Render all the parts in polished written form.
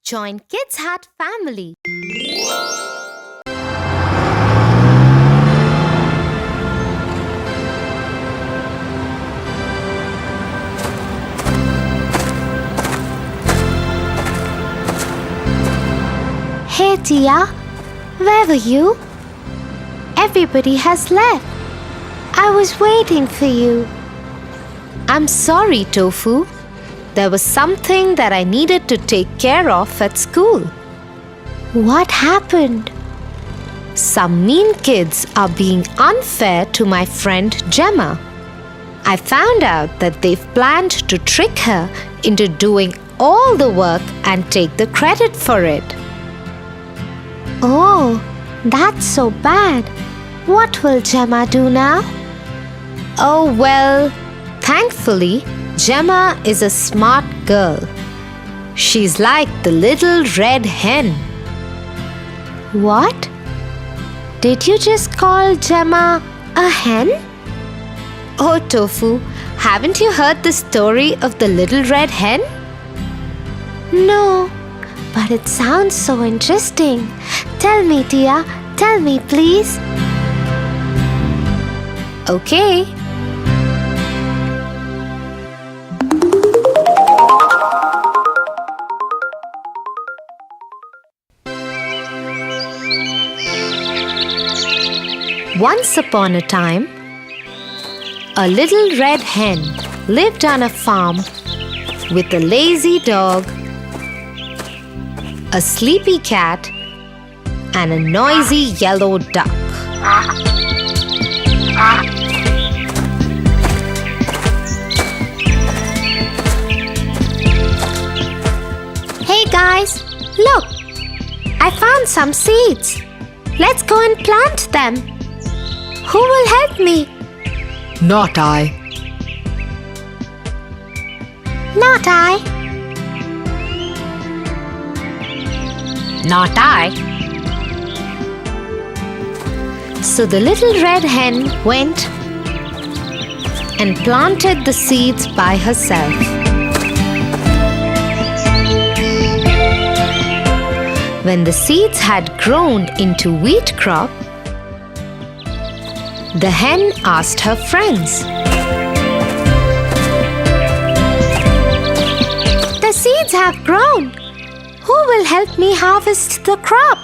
Join Kids Hut family. Hey Tia, where were you? Everybody has left. I was waiting for you. I'm sorry, Tofu. There was something that I needed to take care of at school. What happened? Some mean kids are being unfair to my friend Gemma. I found out that they've planned to trick her into doing all the work and take the credit for it. Oh, that's so bad. What will Gemma do now? Oh well, thankfully, Gemma is a smart girl. She's like the Little Red Hen. What? Did you just call Gemma a hen? Oh, Tofu, haven't you heard the story of the Little Red Hen? No, but it sounds so interesting. Tell me, Tia. Tell me, please. Okay. Once upon a time, a little red hen lived on a farm with a lazy dog, a sleepy cat, and a noisy yellow duck. Hey guys, look! I found some seeds. Let's go and plant them. Who will help me? Not I. Not I. Not I. So the little red hen went and planted the seeds by herself. When the seeds had grown into wheat crop, the hen asked her friends, The seeds have grown. Who will help me harvest the crop?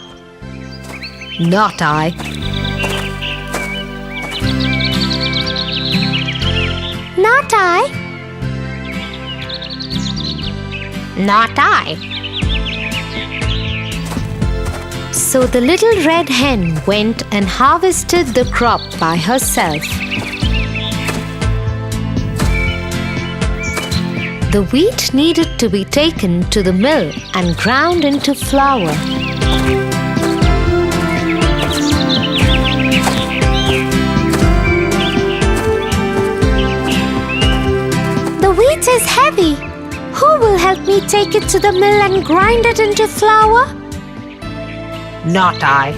Not I. Not I. Not I. So the little red hen went and harvested the crop by herself. The wheat needed to be taken to the mill and ground into flour. The wheat is heavy. Who will help me take it to the mill and grind it into flour? Not I.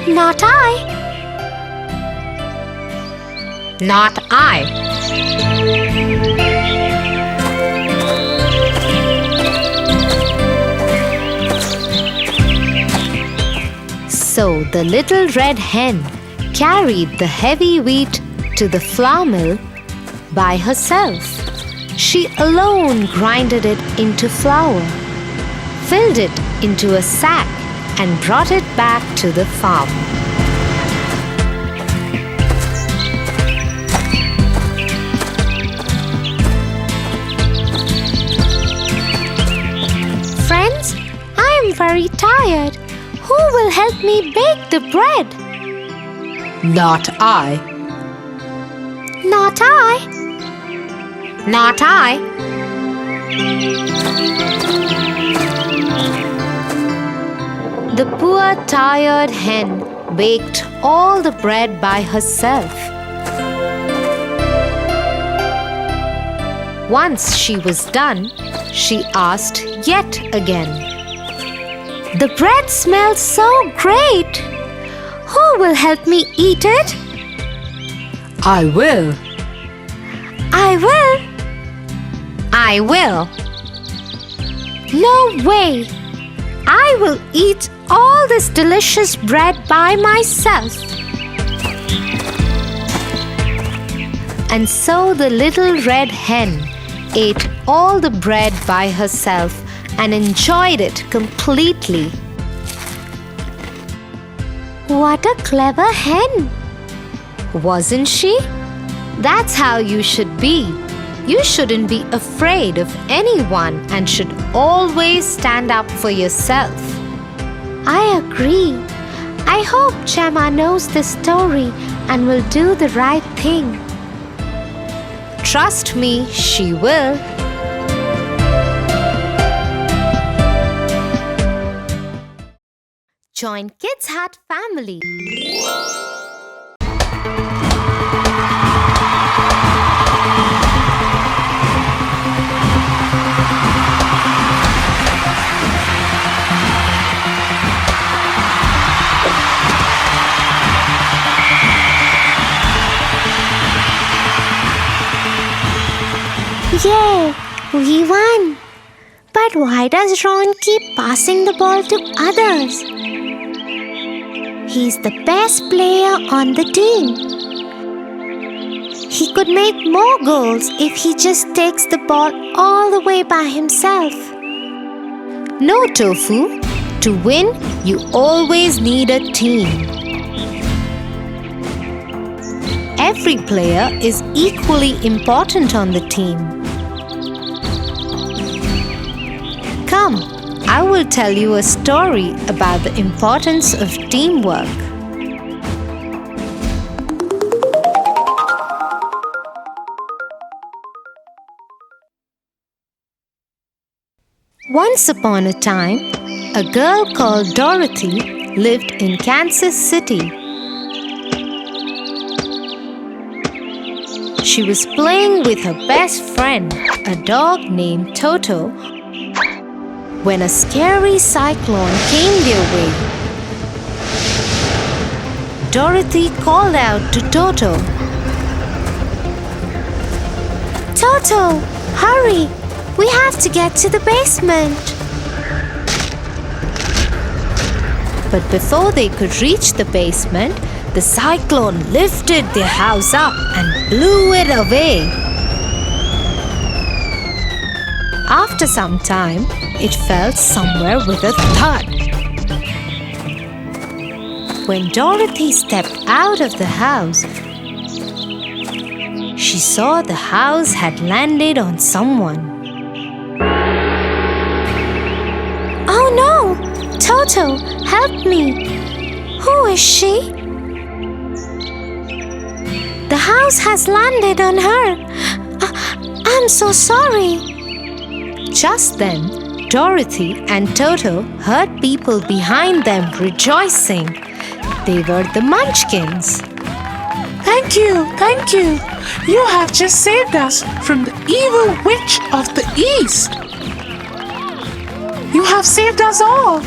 Not I. Not I. So the little red hen carried the heavy wheat to the flour mill by herself. She alone grinded it into flour, filled it into a sack, and brought it back to the farm. Friends, I am very tired. Who will help me bake the bread? Not I. Not I. Not I. The poor tired hen baked all the bread by herself. Once she was done, she asked yet again, The bread smells so great. Who will help me eat it? I will. I will. I will. No way! I will eat all this delicious bread by myself. And so the little red hen ate all the bread by herself and enjoyed it completely. What a clever hen! Wasn't she? That's how you should be. You shouldn't be afraid of anyone and should always stand up for yourself. I agree. I hope Gemma knows the story and will do the right thing. Trust me, she will. Join Kids Hut family. Yay! We won! But why does Ron keep passing the ball to others? He's the best player on the team. He could make more goals if he just takes the ball all the way by himself. No, Tofu. To win, you always need a team. Every player is equally important on the team. Come, I will tell you a story about the importance of teamwork. Once upon a time, a girl called Dorothy lived in Kansas City. She was playing with her best friend, a dog named Toto, when a scary cyclone came their way. Dorothy called out to Toto, Toto, hurry! We have to get to the basement. but before they could reach the basement, the cyclone lifted their house up and blew it away. After some time, it fell somewhere with a thud. When Dorothy stepped out of the house, she saw the house had landed on someone. Oh no! Toto, help me! Who is she? The house has landed on her. I'm so sorry. Just then, Dorothy and Toto heard people behind them rejoicing. They were the Munchkins. Thank you, thank you. You have just saved us from the evil witch of the East. You have saved us all.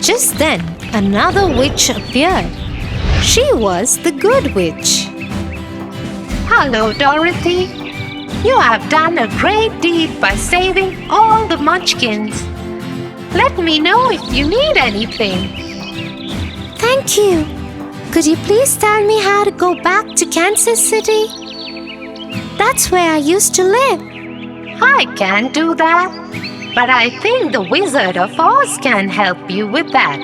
Just then, another witch appeared. She was the Good Witch. Hello, Dorothy. You have done a great deed by saving all the Munchkins. Let me know if you need anything. Thank you. Could you please tell me how to go back to Kansas City? That's where I used to live. I can do that, but I think the Wizard of Oz can help you with that.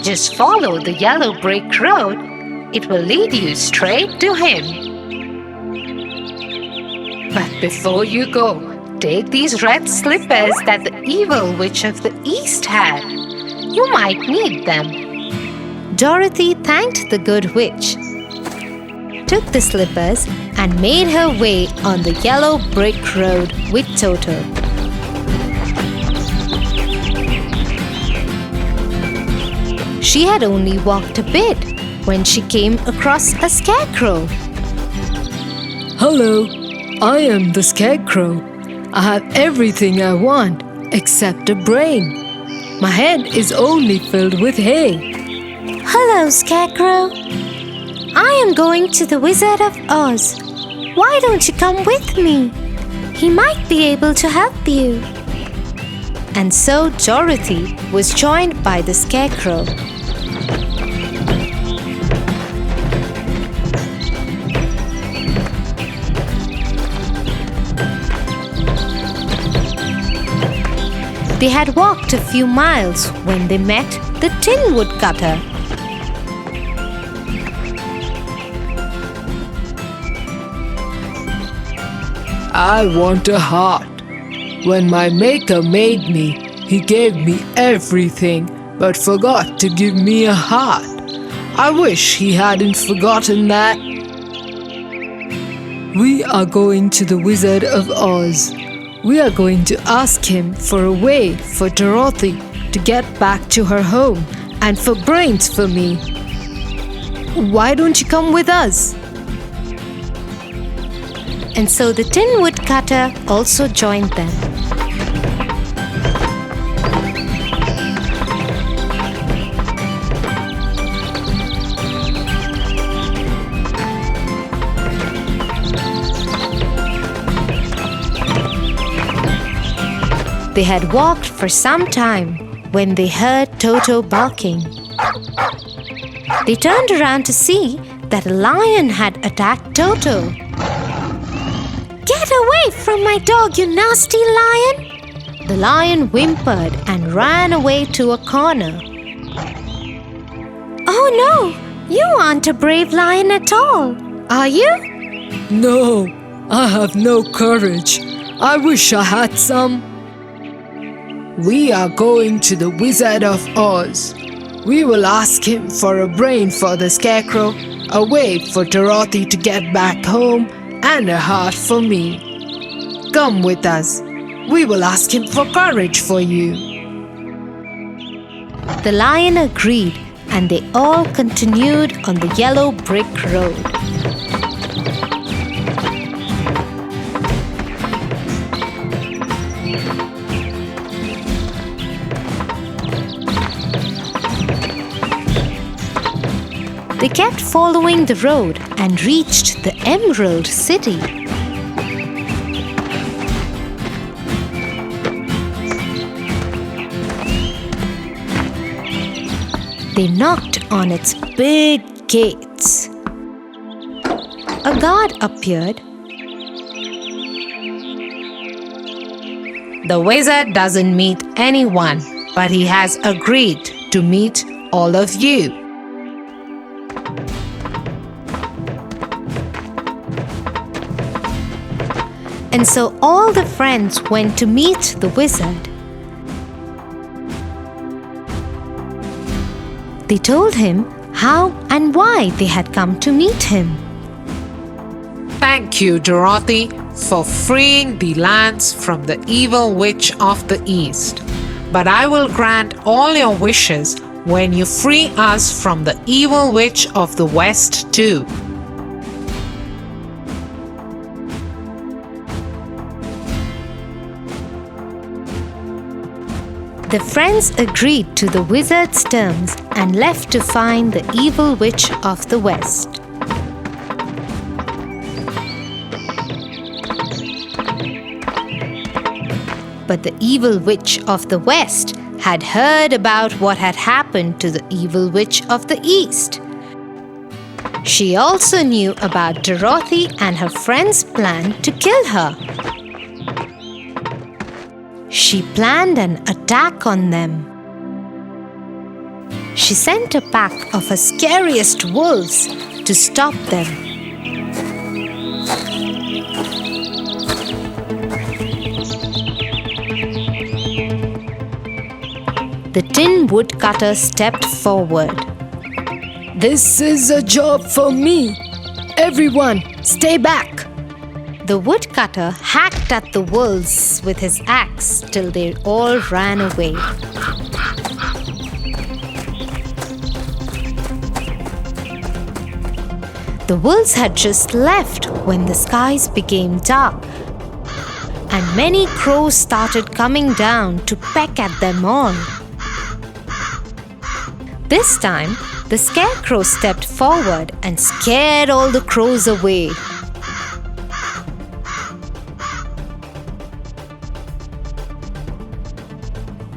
Just follow the yellow brick road. It will lead you straight to him. But before you go, take these red slippers that the evil witch of the East had. You might need them. Dorothy thanked the Good Witch, took the slippers, and made her way on the yellow brick road with Toto. She had only walked a bit when she came across a scarecrow. Hello, I am the Scarecrow. I have everything I want except a brain. My head is only filled with hay. Hello, Scarecrow. I am going to the Wizard of Oz. Why don't you come with me? He might be able to help you. And so Dorothy was joined by the Scarecrow. They had walked a few miles when they met the Tin Woodcutter. I want a heart. When my maker made me, he gave me everything, but forgot to give me a heart. I wish he hadn't forgotten that. We are going to the Wizard of Oz. We are going to ask him for a way for Dorothy to get back to her home and for brains for me. Why don't you come with us? And so the Tin Woodcutter also joined them. They had walked for some time when they heard Toto barking. They turned around to see that a lion had attacked Toto. "Get away from my dog, you nasty lion!" The lion whimpered and ran away to a corner. "Oh no, you aren't a brave lion at all, are you?" No, I have no courage. I wish I had some. We are going to the Wizard of Oz. We will ask him for a brain for the Scarecrow, a way for Dorothy to get back home, and a heart for me. Come with us. We will ask him for courage for you. The lion agreed, and they all continued on the yellow brick road. They kept following the road and reached the Emerald City. They knocked on its big gates. A guard appeared. The wizard doesn't meet anyone, but he has agreed to meet all of you. And so all the friends went to meet the wizard. They told him how and why they had come to meet him. Thank you, Dorothy, for freeing the lands from the evil witch of the East. But I will grant all your wishes when you free us from the evil witch of the West too. The friends agreed to the wizard's terms and left to find the evil witch of the West. But the evil witch of the West had heard about what had happened to the evil witch of the East. She also knew about Dorothy and her friends' plan to kill her. She planned an attack on them. She sent a pack of her scariest wolves to stop them. The Tin Woodcutter stepped forward. This is a job for me. Everyone, stay back. The woodcutter hacked at the wolves with his axe till they all ran away. The wolves had just left when the skies became dark, and many crows started coming down to peck at them all. This time, the Scarecrow stepped forward and scared all the crows away.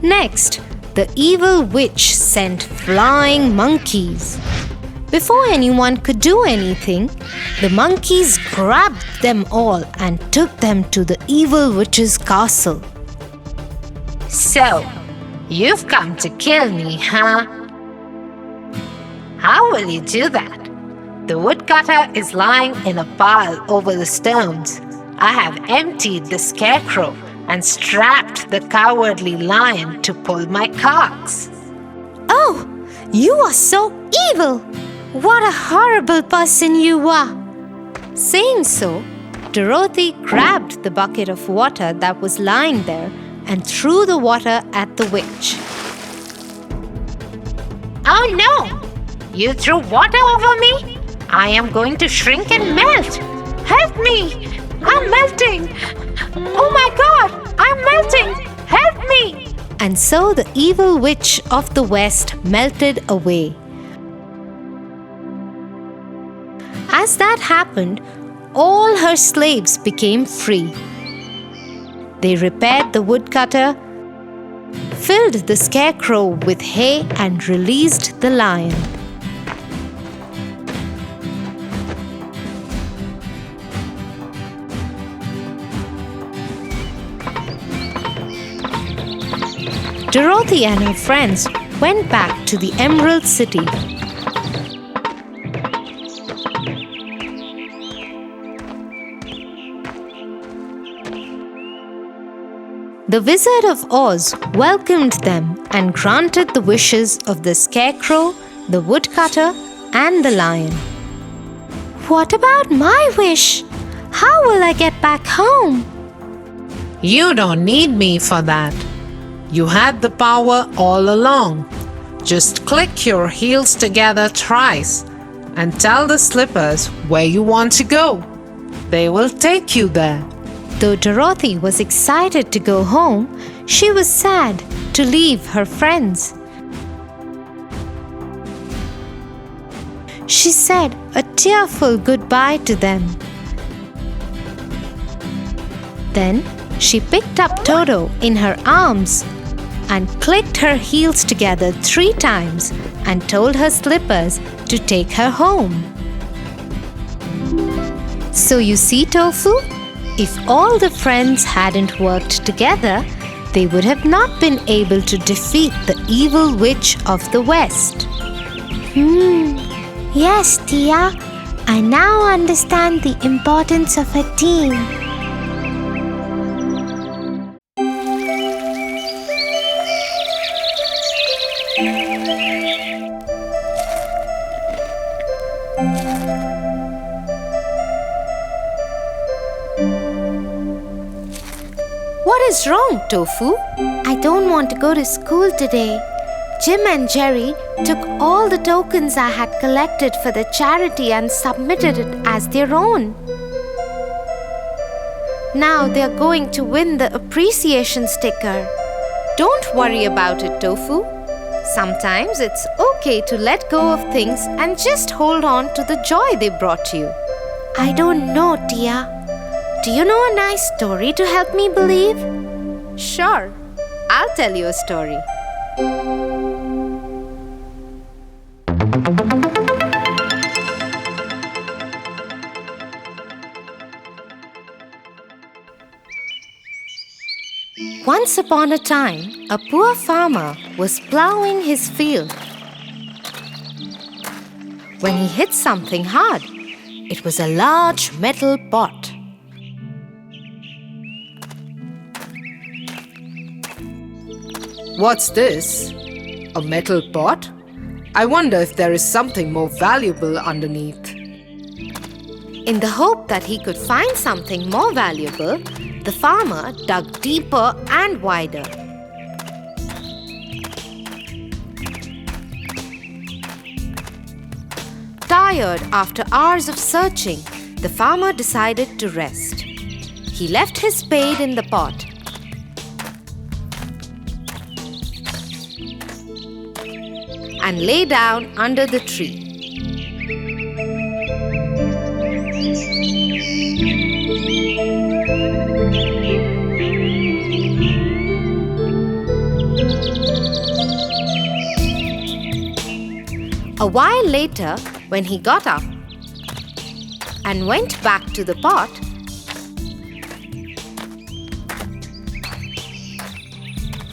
Next, the evil witch sent flying monkeys. Before anyone could do anything, the monkeys grabbed them all and took them to the evil witch's castle. So, you've come to kill me, huh? How will you do that? The woodcutter is lying in a pile over the stones. I have emptied the scarecrow and strapped the cowardly lion to pull my carts. Oh, you are so evil! What a horrible person you are! Saying so, Dorothy grabbed the bucket of water that was lying there and threw the water at the witch. Oh no! You threw water over me? I am going to shrink and melt! Help me! I'm melting! Oh my God! I'm melting! Help me! And so the evil witch of the west melted away. As that happened, all her slaves became free. They repaired the woodcutter, filled the scarecrow with hay, and released the lion. Dorothy and her friends went back to the Emerald City. The Wizard of Oz welcomed them and granted the wishes of the scarecrow, the woodcutter, and the lion. What about my wish? How will I get back home? You don't need me for that. You had the power all along. Just click your heels together thrice and tell the slippers where you want to go. They will take you there. Though Dorothy was excited to go home, she was sad to leave her friends. She said a tearful goodbye to them. Then she picked up Toto in her arms and clicked her heels together 3 times and told her slippers to take her home. So you see, Tofu? If all the friends hadn't worked together, they would have not been able to defeat the evil witch of the West. Yes, Tia. I now understand the importance of a team. What is wrong, Tofu? I don't want to go to school today. Jim and Jerry took all the tokens I had collected for the charity and submitted it as their own. Now they are going to win the appreciation sticker. Don't worry about it, Tofu. Sometimes it's okay to let go of things and just hold on to the joy they brought you. I don't know, Tia. Do you know a nice story to help me believe? Sure, I'll tell you a story. Once upon a time, a poor farmer was plowing his field. When he hit something hard, it was a large metal pot. What's this? A metal pot? I wonder if there is something more valuable underneath. In the hope that he could find something more valuable, the farmer dug deeper and wider. Tired after hours of searching, the farmer decided to rest. He left his spade in the pot. And lay down under the tree. A while later, when he got up and went back to the pot,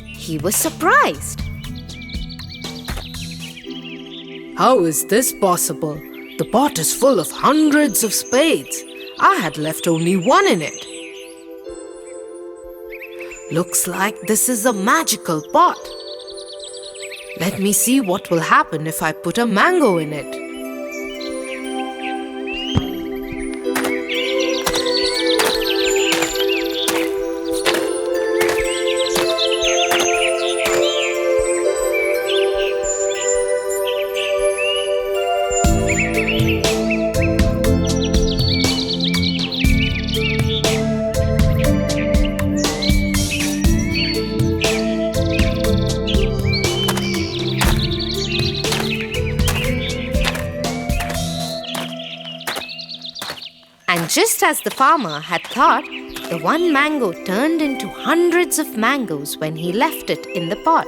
he was surprised. How is this possible? The pot is full of hundreds of spades. I had left only one in it. Looks like this is a magical pot. Let me see what will happen if I put a mango in it. And just as the farmer had thought, the one mango turned into hundreds of mangoes when he left it in the pot.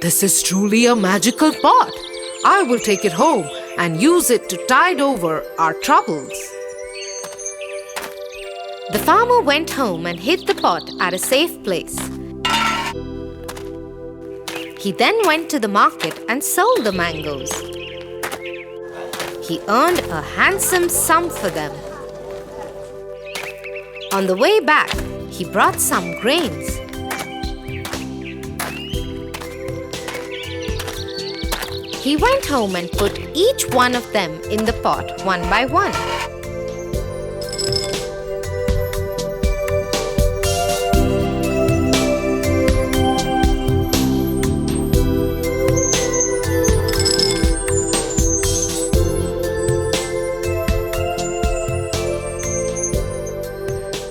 This is truly a magical pot. I will take it home and use it to tide over our troubles. The farmer went home and hid the pot at a safe place. He then went to the market and sold the mangoes. He earned a handsome sum for them. On the way back, he brought some grains. He went home and put each one of them in the pot one by one.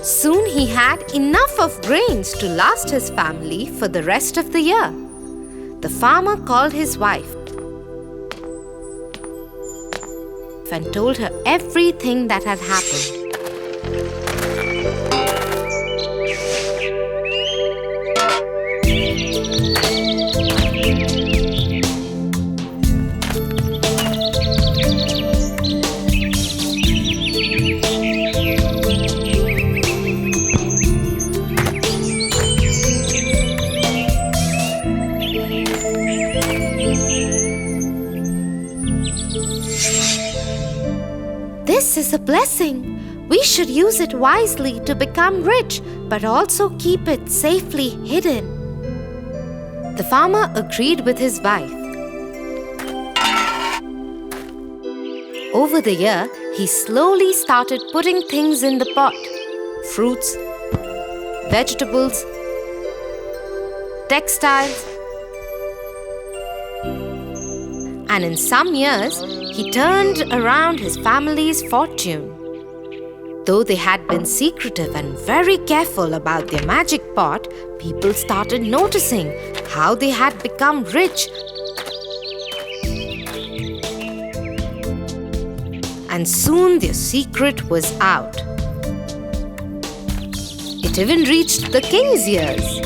Soon he had enough of grains to last his family for the rest of the year. The farmer called his wife and told her everything that had happened. This is a blessing. We should use it wisely to become rich, but also keep it safely hidden. The farmer agreed with his wife. Over the year, he slowly started putting things in the pot: fruits, vegetables, textiles. And in some years, he turned around his family's fortune. Though they had been secretive and very careful about their magic pot, people started noticing how they had become rich. And soon their secret was out. It even reached the king's ears.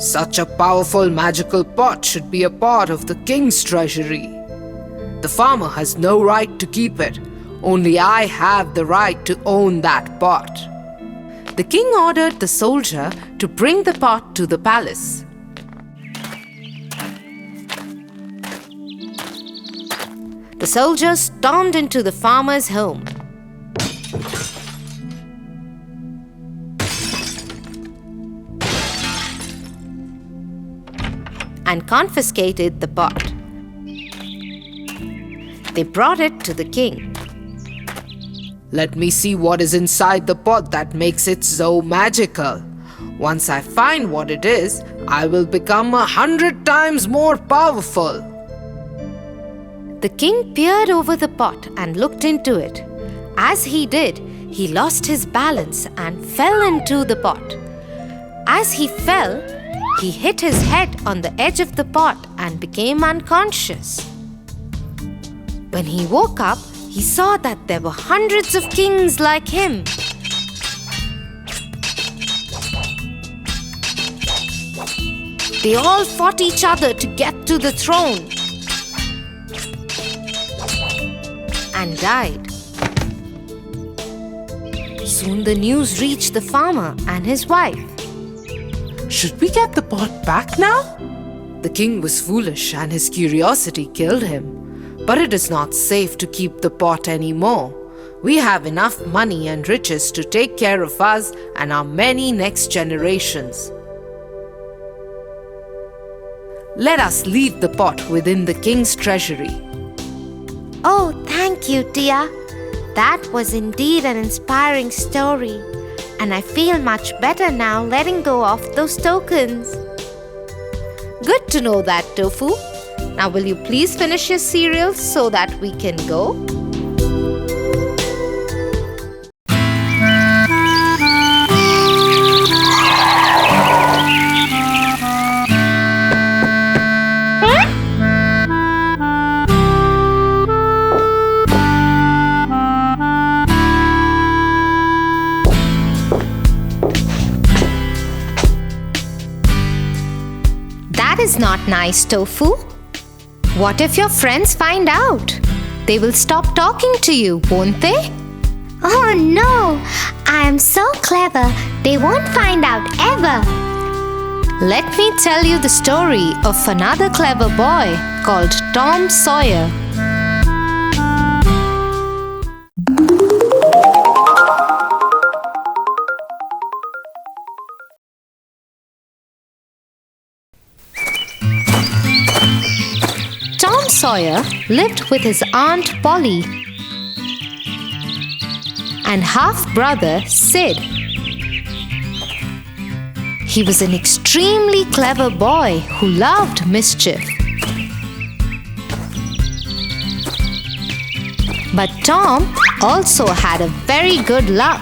Such a powerful magical pot should be a part of the king's treasury. The farmer has no right to keep it. Only I have the right to own that pot. The king ordered the soldier to bring the pot to the palace. The soldier stormed into the farmer's home. And confiscated the pot. They brought it to the king. Let me see what is inside the pot that makes it so magical. Once I find what it is, I will become 100 times more powerful. The king peered over the pot and looked into it. As he did, he lost his balance and fell into the pot. As he fell, he hit his head on the edge of the pot and became unconscious. When he woke up, he saw that there were hundreds of kings like him. They all fought each other to get to the throne and died. Soon the news reached the farmer and his wife. Should we get the pot back now? The king was foolish and his curiosity killed him. But it is not safe to keep the pot anymore. We have enough money and riches to take care of us and our many next generations. Let us leave the pot within the king's treasury. Oh, thank you, Tia. That was indeed an inspiring story. And I feel much better now letting go of those tokens. Good to know that, Tofu. Now will you please finish your cereal so that we can go? That is not nice, Tofu. What if your friends find out? They will stop talking to you, won't they? Oh no! I am so clever. They won't find out ever. Let me tell you the story of another clever boy called Tom Sawyer. Tom Sawyer lived with his Aunt Polly and half-brother Sid. He was an extremely clever boy who loved mischief. But Tom also had a very good luck,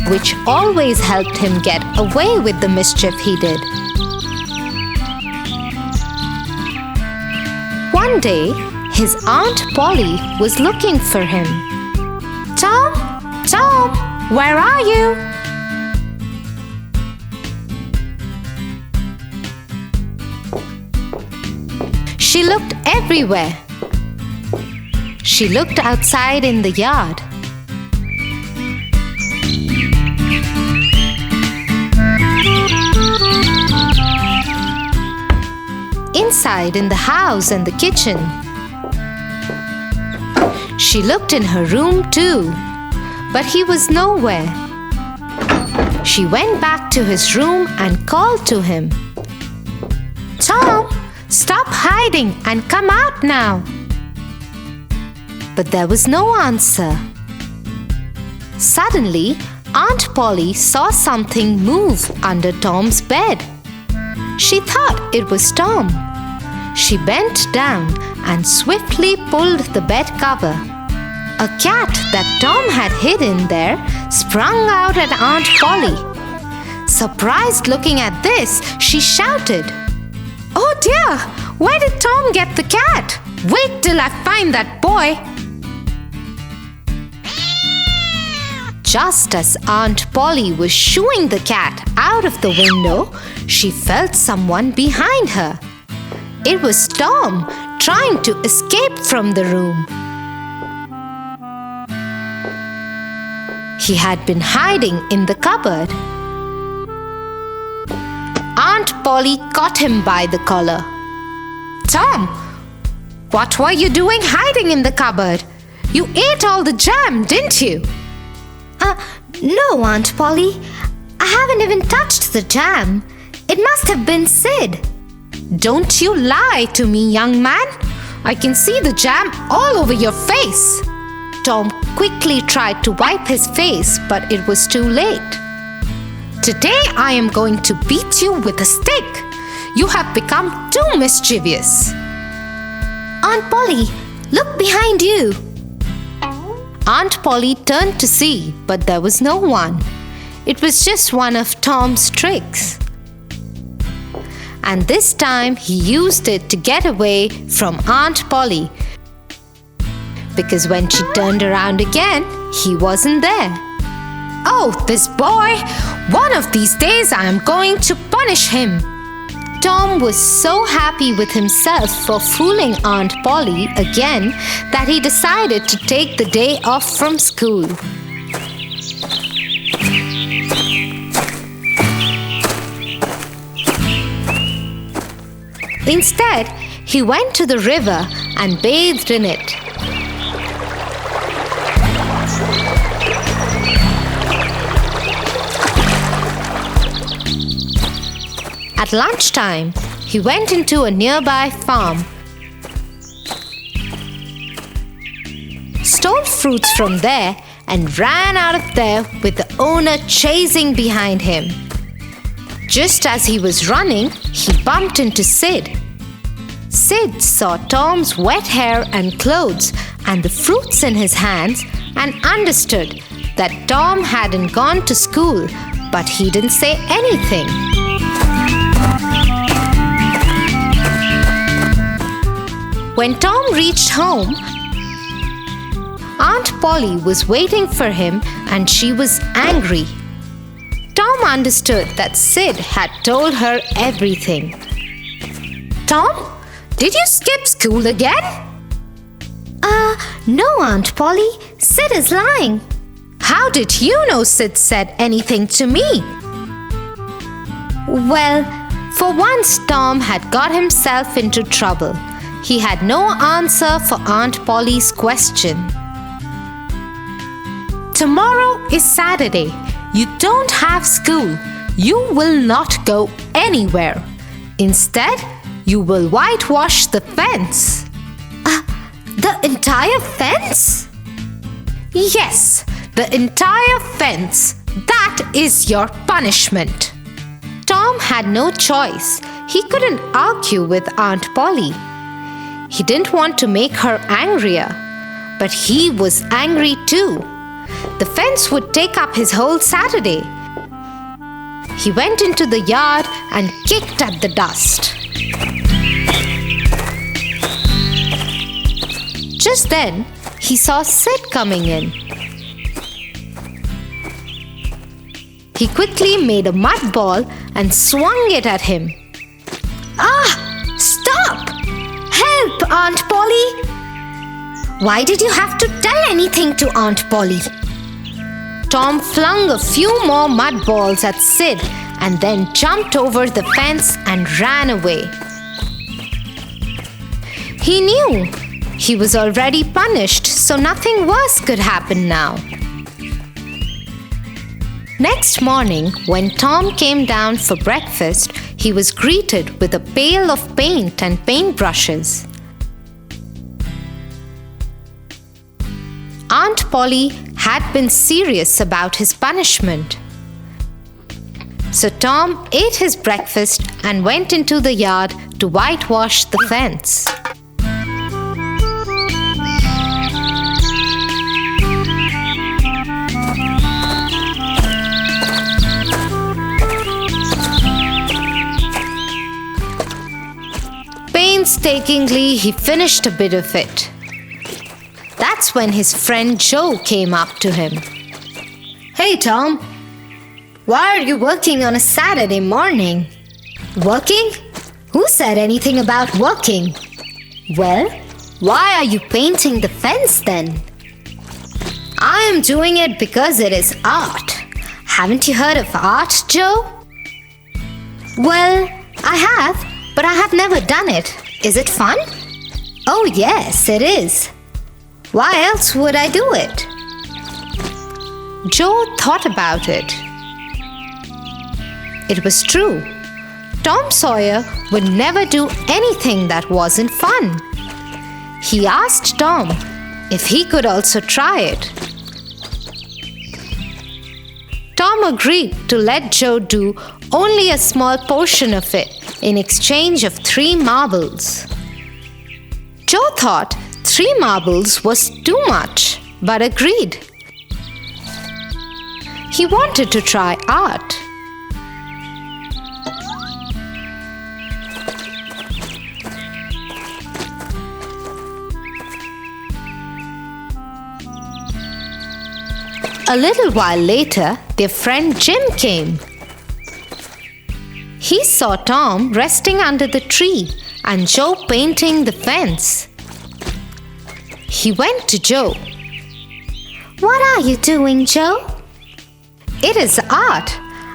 which always helped him get away with the mischief he did. One day, his Aunt Polly was looking for him. "Tom, Tom, where are you?" She looked everywhere. She looked outside in the yard. Inside in the house and the kitchen. She looked in her room too, but he was nowhere. She went back to his room and called to him. "Tom, stop hiding and come out now." But there was no answer. Suddenly, Aunt Polly saw something move under Tom's bed. She thought it was Tom. She bent down and swiftly pulled the bed cover. A cat that Tom had hidden there sprung out at Aunt Polly. Surprised looking at this, she shouted, "Oh dear, where did Tom get the cat? Wait till I find that boy." Just as Aunt Polly was shooing the cat out of the window, she felt someone behind her. It was Tom trying to escape from the room. He had been hiding in the cupboard. Aunt Polly caught him by the collar. "Tom, what were you doing hiding in the cupboard? You ate all the jam, didn't you?" No, Aunt Polly. I haven't even touched the jam. It must have been Sid. "Don't you lie to me, young man. I can see the jam all over your face." Tom quickly tried to wipe his face, but it was too late. "Today I am going to beat you with a stick. You have become too mischievous." Aunt Polly, look behind you. Aunt Polly turned to see, but there was no one. It was just one of Tom's tricks. And this time he used it to get away from Aunt Polly. because when she turned around again, he wasn't there. "Oh, this boy! One of these days I am going to punish him." Tom was so happy with himself for fooling Aunt Polly again that he decided to take the day off from school. Instead, he went to the river and bathed in it. At lunchtime, he went into a nearby farm, stole fruits from there, and ran out of there with the owner chasing behind him. Just as he was running, he bumped into Sid. Sid saw Tom's wet hair and clothes and the fruits in his hands and understood that Tom hadn't gone to school, but he didn't say anything. When Tom reached home, Aunt Polly was waiting for him and she was angry. Tom understood that Sid had told her everything. "Tom, did you skip school again?" No, Aunt Polly. Sid is lying." "How did you know Sid said anything to me?" Well, for once Tom had got himself into trouble. He had no answer for Aunt Polly's question. "Tomorrow is Saturday. You don't have school. You will not go anywhere. Instead, you will whitewash the fence." The entire fence? "Yes, the entire fence. That is your punishment." Tom had no choice. He couldn't argue with Aunt Polly. He didn't want to make her angrier, but he was angry too. The fence would take up his whole Saturday. He went into the yard and kicked at the dust. Just then, he saw Sid coming in. He quickly made a mud ball and swung it at him. "Ah! Stop! Help, Aunt Polly!" "Why did you have to tell anything to Aunt Polly?" Tom flung a few more mud balls at Sid and then jumped over the fence and ran away. He knew he was already punished, so nothing worse could happen now. Next morning, when Tom came down for breakfast, he was greeted with a pail of paint and paintbrushes. Aunt Polly had been serious about his punishment. So Tom ate his breakfast and went into the yard to whitewash the fence. Painstakingly, he finished a bit of it. That's when his friend Joe came up to him. "Hey, Tom, why are you working on a Saturday morning?" "Working? Who said anything about working?" "Well, why are you painting the fence then?" "I am doing it because it is art. Haven't you heard of art, Joe?" "Well, I have, but I have never done it. Is it fun?" "Oh, yes, it is. Why else would I do it?" Joe thought about it. It was true. Tom Sawyer would never do anything that wasn't fun. He asked Tom if he could also try it. Tom agreed to let Joe do only a small portion of it in exchange of 3 marbles. Joe thought 3 marbles was too much, but agreed. He wanted to try art. A little while later, their friend Jim came. He saw Tom resting under the tree and Joe painting the fence. He went to Joe. What are you doing, Joe? It is art.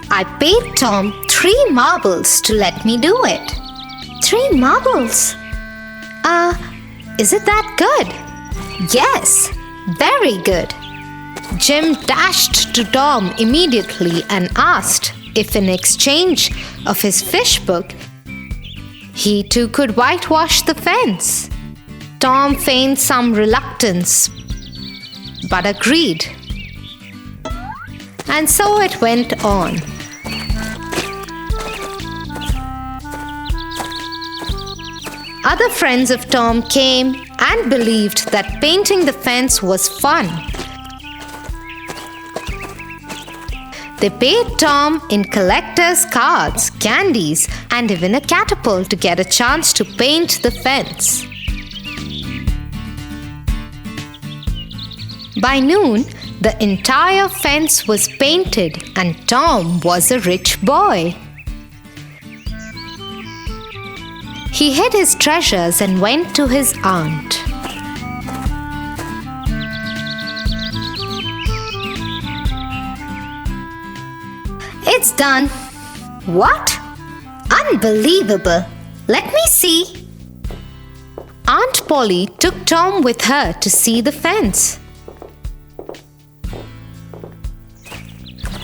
I paid Tom 3 marbles to let me do it. 3 marbles? Is it that good? Yes, very good. Jim dashed to Tom immediately and asked if in exchange of his fish book, he too could whitewash the fence. Tom feigned some reluctance, but agreed. And so it went on. Other friends of Tom came and believed that painting the fence was fun. They paid Tom in collector's cards, candies, and even a catapult to get a chance to paint the fence. By noon, the entire fence was painted and Tom was a rich boy. He hid his treasures and went to his aunt. It's done. What? Unbelievable. Let me see. Aunt Polly took Tom with her to see the fence.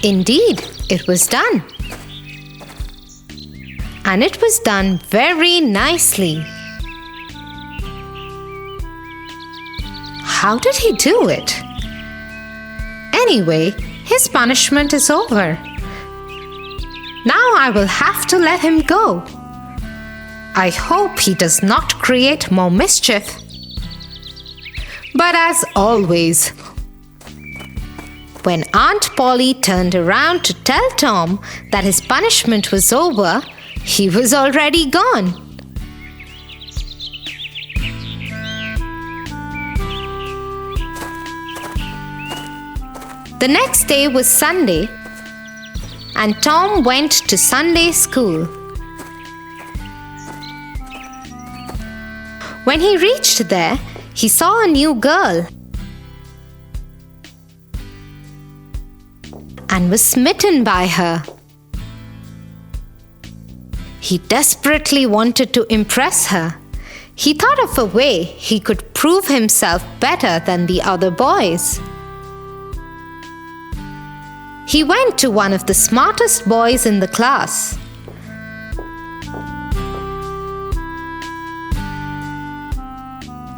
Indeed, it was done. And it was done very nicely. How did he do it? Anyway, his punishment is over. Now I will have to let him go. I hope he does not create more mischief. But as always, when Aunt Polly turned around to tell Tom that his punishment was over, he was already gone. The next day was Sunday, and Tom went to Sunday school. When he reached there, he saw a new girl and was smitten by her. He desperately wanted to impress her. He thought of a way he could prove himself better than the other boys. He went to one of the smartest boys in the class.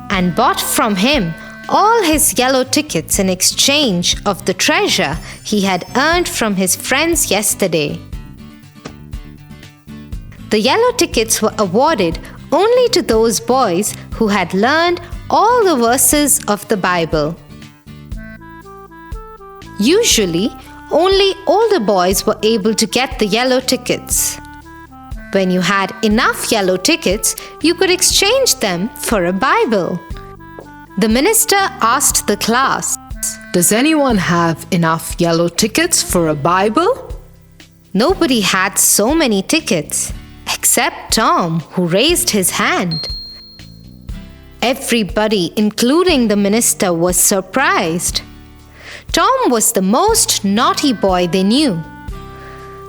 And bought from him all his yellow tickets in exchange of the treasure he had earned from his friends yesterday. The yellow tickets were awarded only to those boys who had learned all the verses of the Bible. Usually, only older boys were able to get the yellow tickets. When you had enough yellow tickets, you could exchange them for a Bible. The minister asked the class, Does anyone have enough yellow tickets for a Bible? Nobody had so many tickets, except Tom, who raised his hand. Everybody, including the minister, was surprised. Tom was the most naughty boy they knew.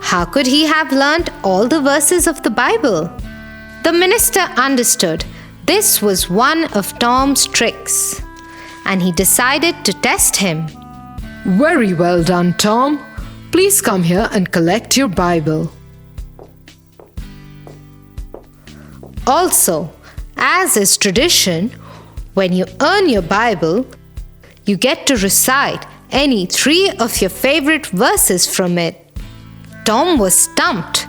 How could he have learned all the verses of the Bible? The minister understood this was one of Tom's tricks, and he decided to test him. Very well done, Tom. Please come here and collect your Bible. Also, as is tradition, when you earn your Bible, you get to recite any 3 of your favorite verses from it. Tom was stumped.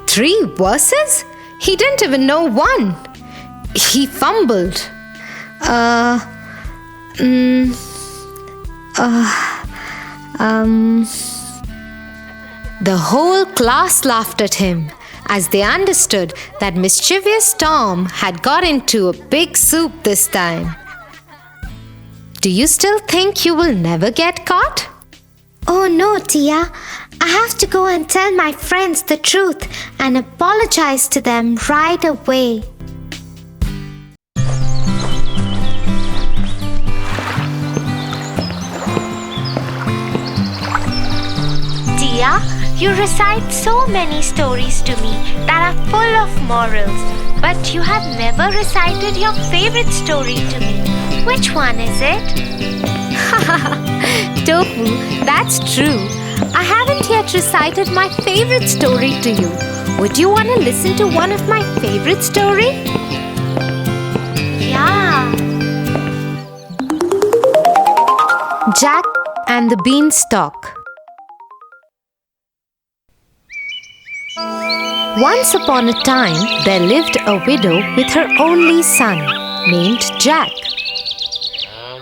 3 verses? He didn't even know one. He fumbled. The whole class laughed at him as they understood that mischievous Tom had got into a big soup this time. Do you still think you will never get caught? Oh no, Tia. I have to go and tell my friends the truth and apologize to them right away. Tia, you recite so many stories to me that are full of morals, but you have never recited your favorite story to me. Which one is it? Tofu, that's true. I haven't yet recited my favorite story to you. Would you want to listen to one of my favorite story? Yeah. Jack and the Beanstalk. Once upon a time, there lived a widow with her only son, named Jack.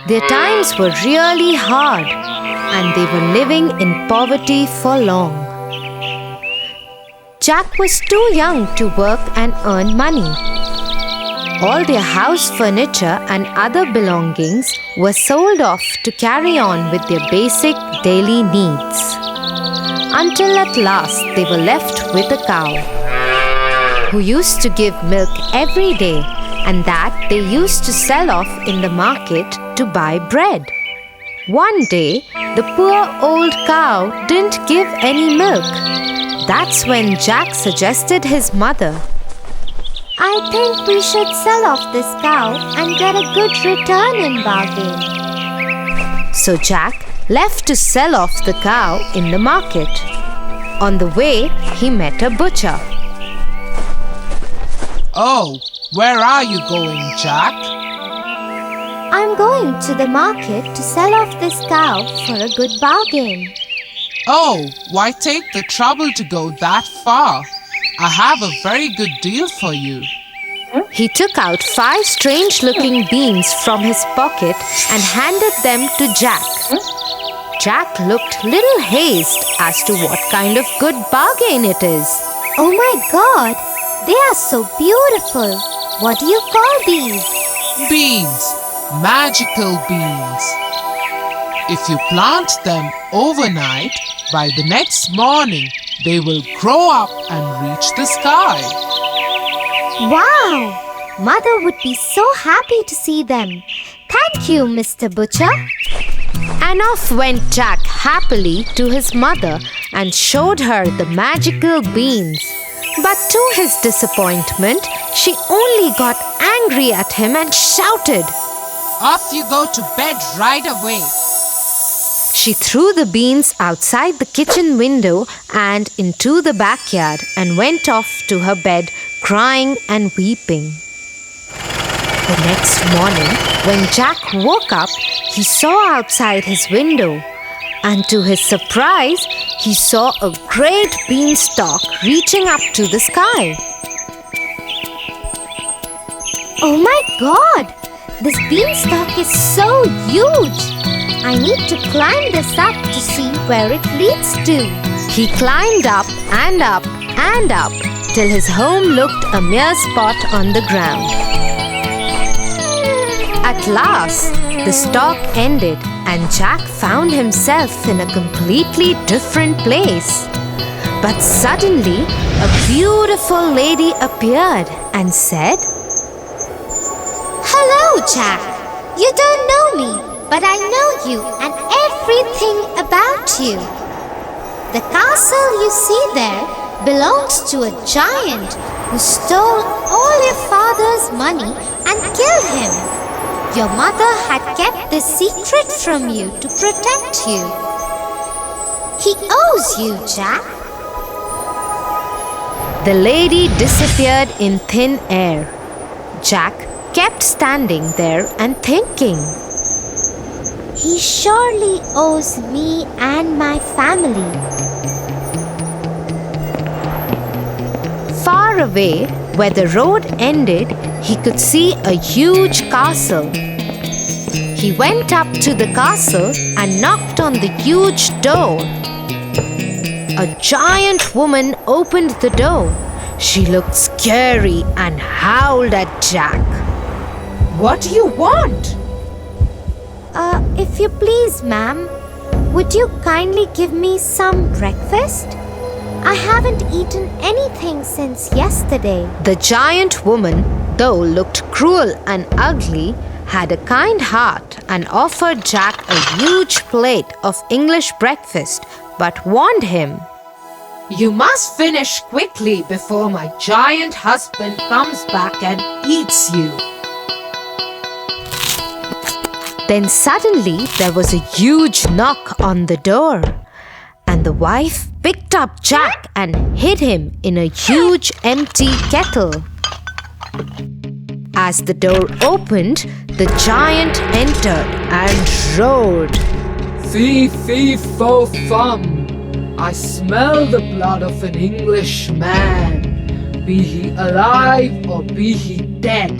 Their times were really hard, and they were living in poverty for long. Jack was too young to work and earn money. All their house furniture and other belongings were sold off to carry on with their basic daily needs. Until at last they were left with a cow, who used to give milk every day, and that they used to sell off in the market to buy bread. One day, the poor old cow didn't give any milk. That's when Jack suggested his mother. I think we should sell off this cow and get a good return in bargain. So Jack left to sell off the cow in the market. On the way, he met a butcher. Oh, where are you going, Jack? I'm going to the market to sell off this cow for a good bargain. Oh, why take the trouble to go that far? I have a very good deal for you. He took out 5 strange-looking beans from his pocket and handed them to Jack. Jack looked little hazed as to what kind of good bargain it is. Oh my God! They are so beautiful. What do you call these? Beans, magical beans. If you plant them overnight, by the next morning, they will grow up and reach the sky. Wow! Mother would be so happy to see them. Thank you, Mr. Butcher. And off went Jack happily to his mother and showed her the magical beans. But to his disappointment, she only got angry at him and shouted, Off you go to bed right away. She threw the beans outside the kitchen window and into the backyard and went off to her bed, crying and weeping. The next morning, when Jack woke up, he saw outside his window, and to his surprise, he saw a great beanstalk reaching up to the sky. Oh my God! This beanstalk is so huge! I need to climb this up to see where it leads to. He climbed up and up and up till his home looked a mere spot on the ground. At last, the stalk ended and Jack found himself in a completely different place. But suddenly, a beautiful lady appeared and said, Hello, Jack. You don't know me, but I know you and everything about you. The castle you see there belongs to a giant who stole all your father's money and killed him. Your mother had kept this secret from you to protect you. He owes you, Jack. The lady disappeared in thin air. Jack kept standing there and thinking, He surely owes me and my family. Far away, where the road ended, he could see a huge castle. He went up to the castle and knocked on the huge door. A giant woman opened the door. She looked scary and howled at Jack. What do you want? If you please, ma'am, Would you kindly give me some breakfast? I haven't eaten anything since yesterday. The giant woman, though looked cruel and ugly, had a kind heart and offered Jack a huge plate of English breakfast, but warned him. You must finish quickly before my giant husband comes back and eats you. Then suddenly there was a huge knock on the door, and the wife picked up Jack and hid him in a huge empty kettle. As the door opened, the giant entered and roared. Fee, fee, fo, fum. I smell the blood of an Englishman. Be he alive or be he dead,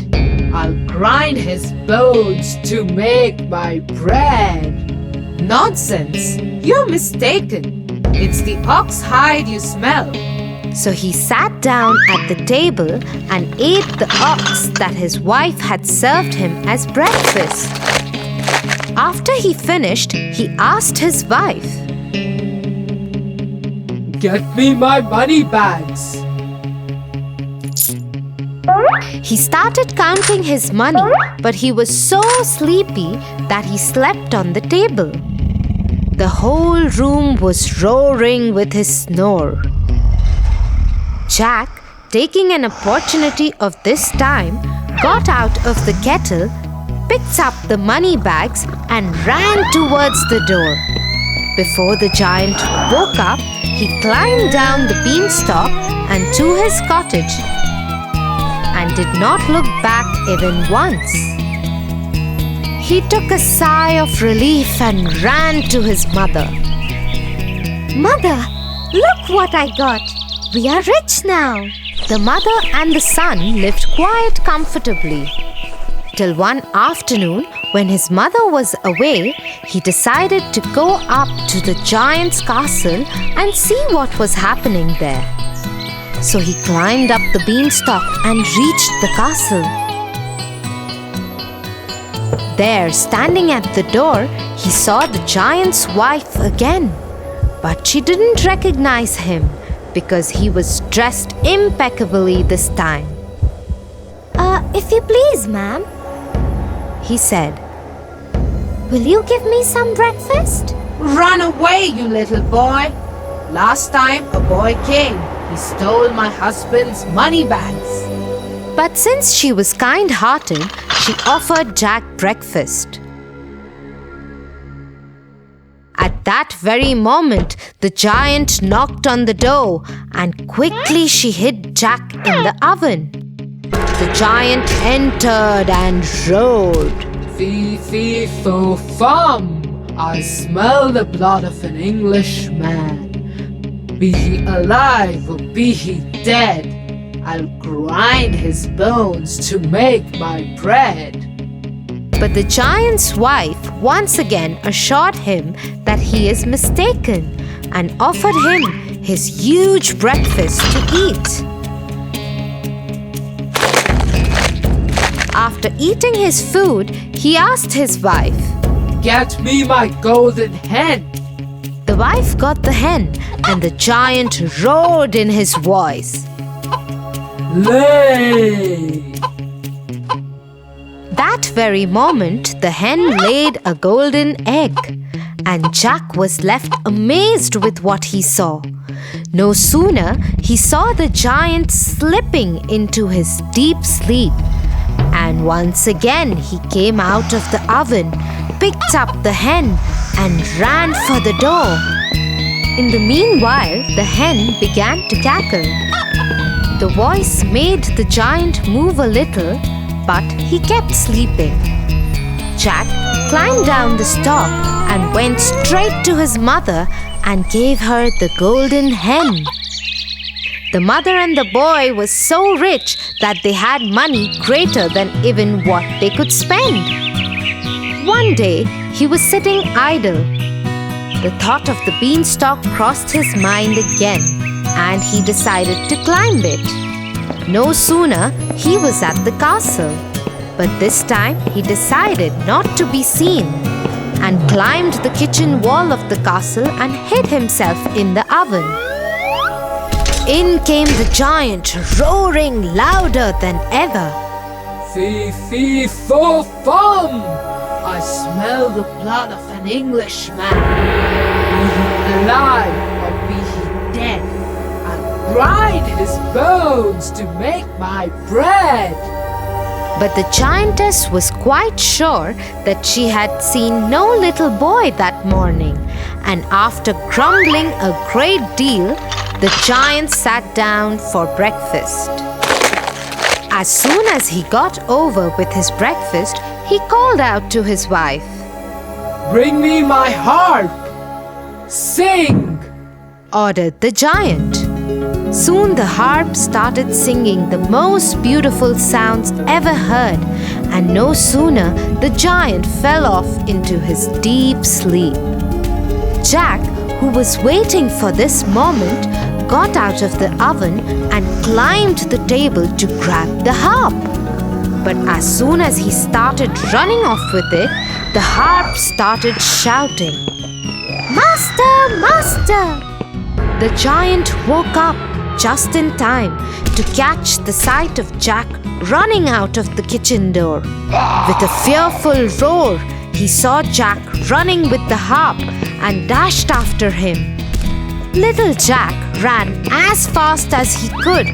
I'll grind his bones to make my bread. Nonsense! You're mistaken. It's the ox hide you smell. So he sat down at the table and ate the ox that his wife had served him as breakfast. After he finished, he asked his wife, Get me my money bags. He started counting his money, but he was so sleepy that he slept on the table. The whole room was roaring with his snore. Jack, taking an opportunity of this time, got out of the kettle, picked up the money bags and ran towards the door. Before the giant woke up, he climbed down the beanstalk and to his cottage and did not look back even once. He took a sigh of relief and ran to his mother. Mother, look what I got. We are rich now. The mother and the son lived quite comfortably. Till one afternoon, when his mother was away, he decided to go up to the giant's castle and see what was happening there. So he climbed up the beanstalk and reached the castle. There, standing at the door, he saw the giant's wife again. But she didn't recognize him because he was dressed impeccably this time. If you please, ma'am, He said, will you give me some breakfast? Run away, you little boy. Last time a boy came, he stole my husband's money bags. But since she was kind-hearted, she offered Jack breakfast. At that very moment, the giant knocked on the door and quickly she hid Jack in the oven. The giant entered and roared. Fee, fee, fo, fum. I smell the blood of an Englishman. Be he alive or be he dead, I'll grind his bones to make my bread. But the giant's wife once again assured him that he is mistaken and offered him his huge breakfast to eat. After eating his food, he asked his wife, Get me my golden hen. The wife got the hen, and the giant roared in his voice. Lay! That very moment, the hen laid a golden egg, and Jack was left amazed with what he saw. No sooner he saw the giant slipping into his deep sleep, and once again he came out of the oven, picked up the hen, and ran for the door. In the meanwhile, the hen began to cackle. The voice made the giant move a little, but he kept sleeping. Jack climbed down the stalk and went straight to his mother and gave her the golden hen. The mother and the boy were so rich that they had money greater than even what they could spend. One day, he was sitting idle. The thought of the beanstalk crossed his mind again, and he decided to climb it. No sooner he was at the castle, but this time he decided not to be seen. and climbed the kitchen wall of the castle and hid himself in the oven. In came the giant, roaring louder than ever. Fee, fee, fo, fum! I smell the blood of an Englishman. Be he alive or be he dead, I'll grind his bones to make my bread. But the giantess was quite sure that she had seen no little boy that morning, and after grumbling a great deal, the giant sat down for breakfast. As soon as he got over with his breakfast, he called out to his wife. Bring me my harp! Sing! Ordered the giant. Soon the harp started singing the most beautiful sounds ever heard, and no sooner the giant fell off into his deep sleep. Jack, who was waiting for this moment, got out of the oven and climbed the table to grab the harp. But as soon as he started running off with it, the harp started shouting, "Master! Master!" The giant woke up just in time to catch the sight of Jack running out of the kitchen door. With a fearful roar, he saw Jack running with the harp and dashed after him. Little Jack ran as fast as he could,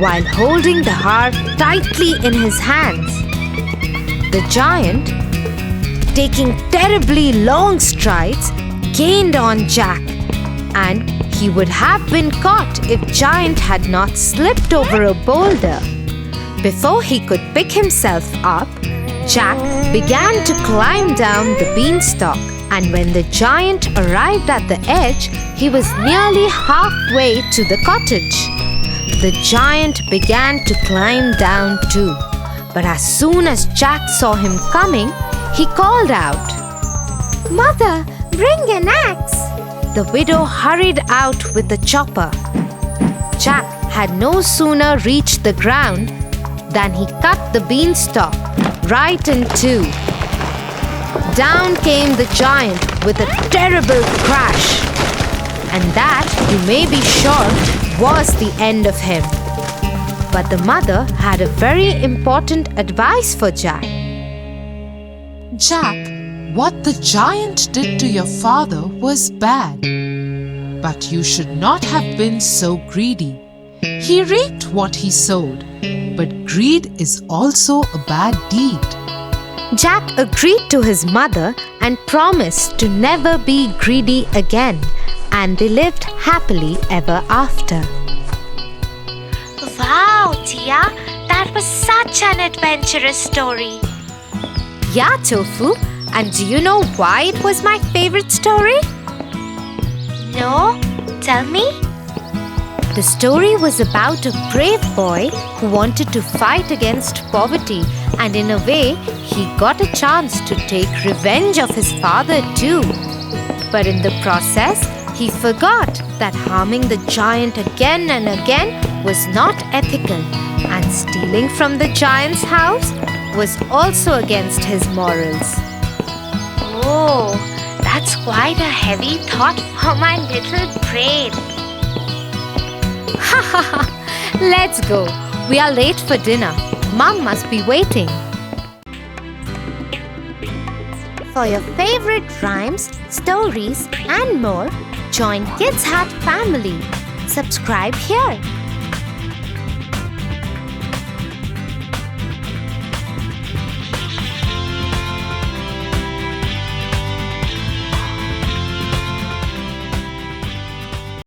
while holding the harp tightly in his hands. The giant, taking terribly long strides, gained on Jack, and he would have been caught if Giant had not slipped over a boulder. Before he could pick himself up, Jack began to climb down the beanstalk, and when the giant arrived at the edge, he was nearly halfway to the cottage. The giant began to climb down too, but as soon as Jack saw him coming, he called out, Mother, bring an axe. The widow hurried out with the chopper. Jack had no sooner reached the ground than he cut the beanstalk right in two. Down came the giant with a terrible crash, and that, you may be sure, was the end of him. But the mother had a very important advice for Jack. Jack, what the giant did to your father was bad, but you should not have been so greedy. He reaped what he sowed, but greed is also a bad deed. Jack agreed to his mother and promised to never be greedy again, and they lived happily ever after. Wow, Tia, that was such an adventurous story. Yeah, Tofu, and do you know why it was my favorite story? No, tell me. The story was about a brave boy who wanted to fight against poverty, and in a way, he got a chance to take revenge of his father too. But in the process, he forgot that harming the giant again and again was not ethical, and stealing from the giant's house was also against his morals. Oh, that's quite a heavy thought for my little brain. Ha ha ha! Let's go. We are late for dinner. Mom must be waiting. For your favorite rhymes, stories, and more, join Kids Hut family. Subscribe here.